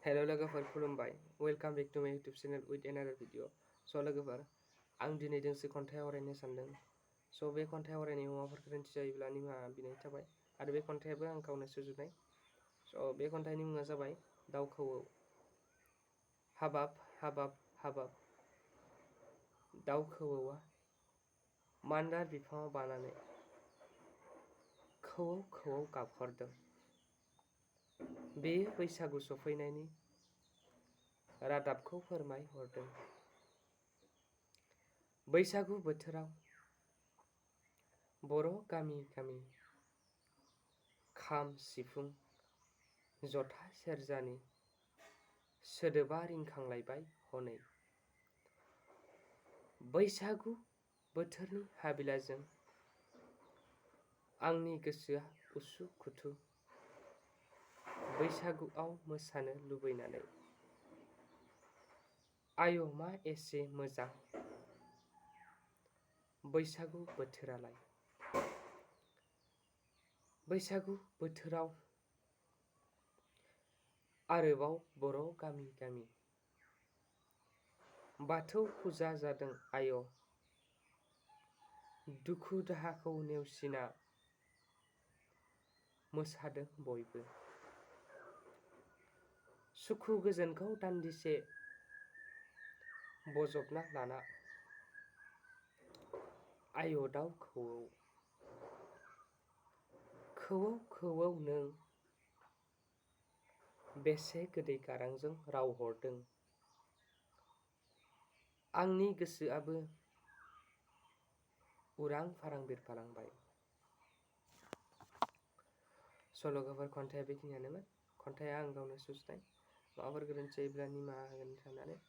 Hello लोगोफोर खुलुमबाय welcome back to माय YouTube channel with another video स' लोगोफोर आं दिनै दोंसे खन्थाइ आवरायनो सानदों स' बे खन्थाइ आवरायनायाव माबाफोर गोरोन्थि जायोब्ला निमाहा बिनाय थाबाय आरो बे खन्थाइयाबो आं गावनो सुजुनाय स' बे खन्थाइनि मुङा जाबाय दाउ खौवौ हाबाब हाबाब हाबाब दाउ खौवौआ मान्दार बिफाङाव बानानै खौवौ खौवौ गाबहरदों बेयो बैसागु सफैनायनि रादाबखौ फोरमायहरदों बैसागु बोथोराव बर' गामि गामि खाम सिफुं जथा सेरजानि सोदोबा रिंखांलायबाय हनै बैसागु बोथोरनि हाबिलाजों आंनि गोसोआ उसु खुथु बैसागुआव मोसानो लुबैनानै आय' मा एसे मोजां बैसागु बोथोरालाय बैसागु बोथोराव आरोबाव बर' गामि गामि बाथौ फुजा जादों आय' दुखु दाहाखौ नेवसिना मोसादों बयबो सुखु गोजोनखौ दान्दिसे बजबना लाना आय' दाउ खौवौ खौवौ खौवौ नों बेसे गोदै गारांजों राव हरदों आंनि गोसोआबो उरां फारां बिरफालांबाय स' लोगोफोर खन्थाइया बेखिनियानोमोन खन्थाइया आं गावनो सुजुनाय माबाफोर गोरोन्थि जायोब्ला निमाहा होगोन साननानै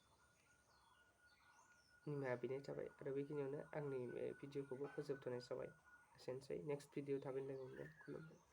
निमाहा बिनाय जाबाय आरो बेखिनियावनो आंनि भिडिअखौबो फोजोबथ'नाय जाबाय एसेनोसै नेक्स्ट भिडिअ थाबैनो लोगो मोनगोन खुलुमबाय।